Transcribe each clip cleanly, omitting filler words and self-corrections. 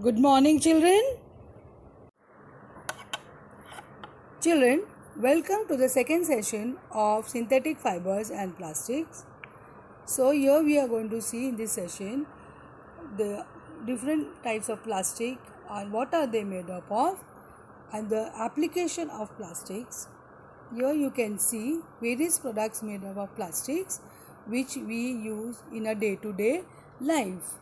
Good morning, children. Children, welcome to the second session of synthetic fibers and plastics. So, here we are going to see in this session the different types of plastic and what are they made up of and the application of plastics. Here you can see various products made up of plastics which we use in a day-to-day life.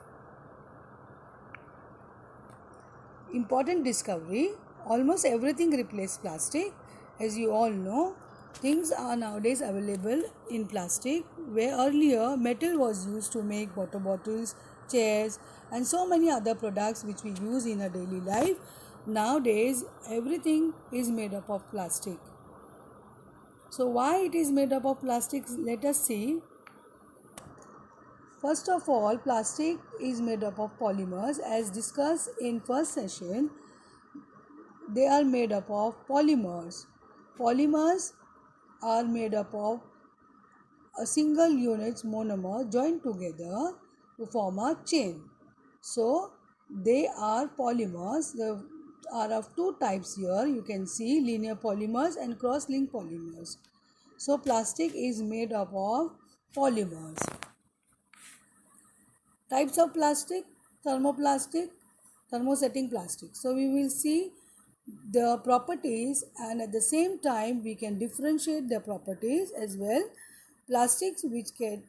Important discovery: almost everything replaced plastic. As you all know, things are nowadays available in plastic, where earlier metal was used to make water bottles, chairs, and so many other products which we use in our daily life. Nowadays, everything is made up of plastic. So, why it is made up of plastic? Let us see. First of all, plastic is made up of polymers. As discussed in first session, they are made up of polymers. Polymers are made up of a single unit's monomer joined together to form a chain. So, they are polymers. There are of two types here. You can see linear polymers and cross-linked polymers. So, plastic is made up of polymers. Types of plastic: thermoplastic, thermosetting plastic. So we will see the properties, and at the same time we can differentiate the properties as well. Plastics which can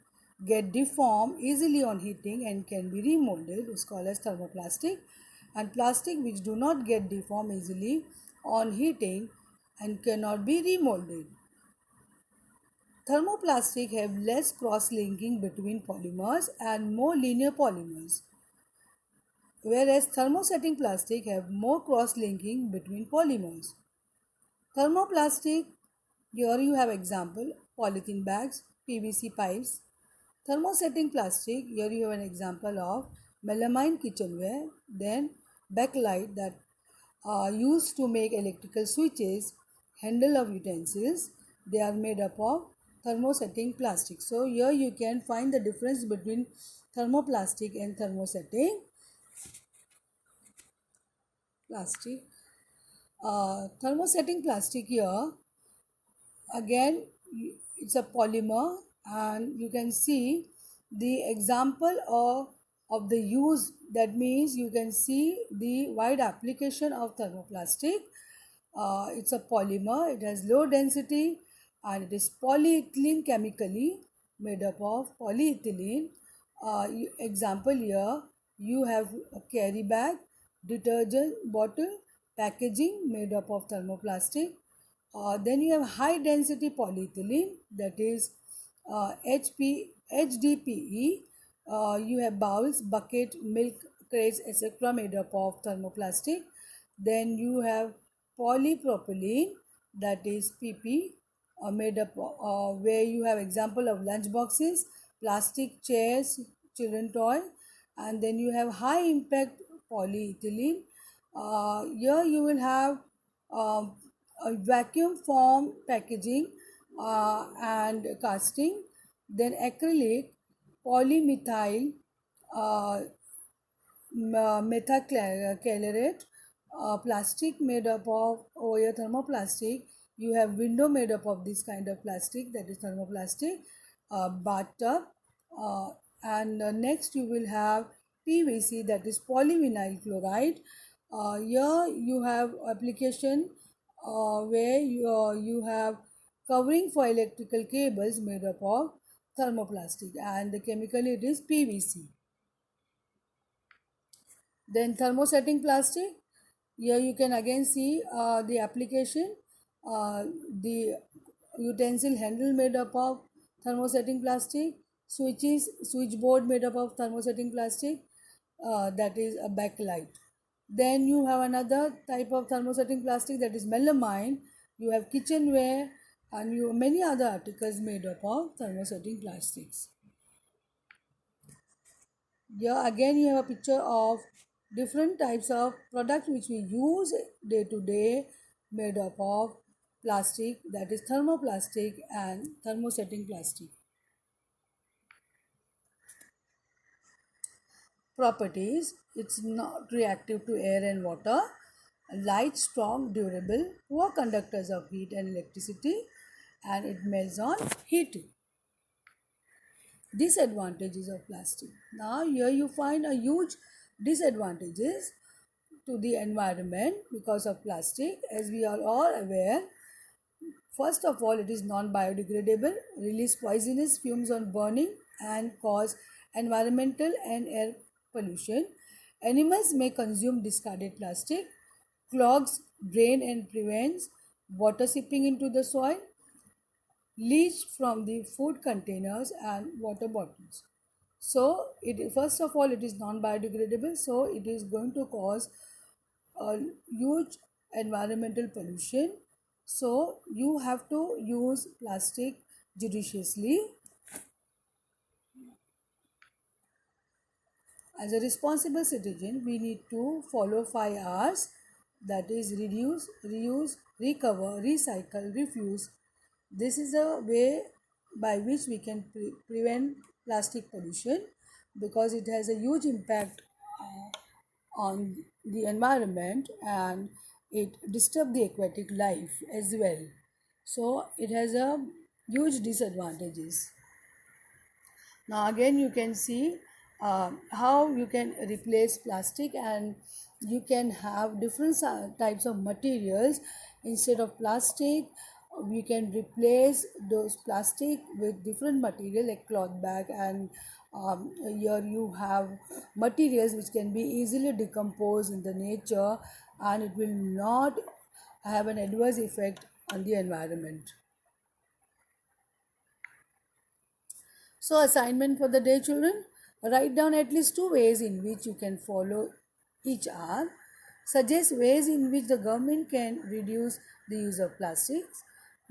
get deformed easily on heating and can be remolded is called as thermoplastic, and plastic which do not get deformed easily on heating and cannot be remolded. Thermoplastic have less cross-linking between polymers and more linear polymers, whereas thermosetting plastic have more cross-linking between polymers. Thermoplastic, here you have example: polythene bags, PVC pipes. Thermosetting plastic, here you have an example of melamine kitchenware, then bakelite that are used to make electrical switches, handle of utensils. They are made up of thermosetting plastic. So here you can find the difference between thermoplastic and thermosetting plastic. Thermosetting plastic, here again it's a polymer, and you can see the example of the use. That means you can see the wide application of thermoplastic. It's a polymer, it has low density, and it is polyethylene, chemically made up of polyethylene. Example here, you have a carry bag, detergent bottle, packaging made up of thermoplastic. Then you have high density polyethylene, that is HDPE. You have bowls, bucket, milk crates, etc. made up of thermoplastic. Then you have polypropylene, that is PP, made up where you have example of lunch boxes, plastic chairs, children toy. And then you have high impact polyethylene. Here you will have um, a vacuum form packaging and casting. Then acrylic, polymethyl uh, methacrylate, plastic made up of here thermoplastic. You have window made up of this kind of plastic, that is thermoplastic. Bathtub, uh, and next you will have PVC, that is polyvinyl chloride. Here you have application where you have covering for electrical cables made up of thermoplastic, and the chemical it is PVC. Then thermosetting plastic, here you can again see the application, the utensil handle made up of thermosetting plastic, switches, switchboard made up of thermosetting plastic, that is a backlight. Then you have another type of thermosetting plastic, that is melamine. You have kitchenware, and you have many other articles made up of thermosetting plastics. Here again you have a picture of different types of products which we use day to day made up of plastic, that is thermoplastic and thermosetting plastic. properties. It's not reactive to air and water. Light, strong, durable, poor conductors of heat and electricity, and it melts on heat. Disadvantages of plastic. Now here you find a huge disadvantages to the environment because of plastic. As we are all aware, first of all, it is non-biodegradable, release poisonous fumes on burning and cause environmental and air pollution. Animals may consume discarded plastic, clogs drain and prevents water seeping into the soil, leach from the food containers and water bottles. So it first of all it is non-biodegradable, so it is going to cause a huge environmental pollution. So you have to use plastic judiciously. As a responsible citizen, we need to follow 5 R's, that is reduce, reuse, recover, recycle, refuse. This is a way by which we can prevent plastic pollution because it has a huge impact on the environment and it disturbs the aquatic life as well. So it has a huge disadvantages. Now again you can see how you can replace plastic, and you can have different types of materials. Instead of plastic, we can replace those plastic with different material like cloth bag, and here you have materials which can be easily decomposed in the nature and it will not have an adverse effect on the environment. So, assignment for the day, children. Write down at least 2 ways in which you can follow each R. Suggest ways in which the government can reduce the use of plastics.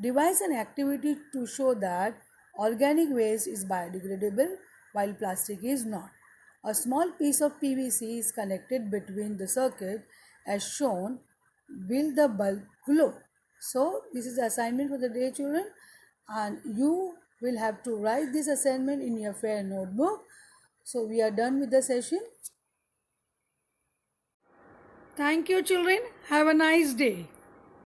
Devise an activity to show that organic waste is biodegradable while plastic is not. A small piece of PVC is connected between the circuit as shown. Will the bulb glow? So, this is the assignment for the day, children, and you will have to write this assignment in your fair notebook. So, we are done with the session. Thank you, children. Have a nice day.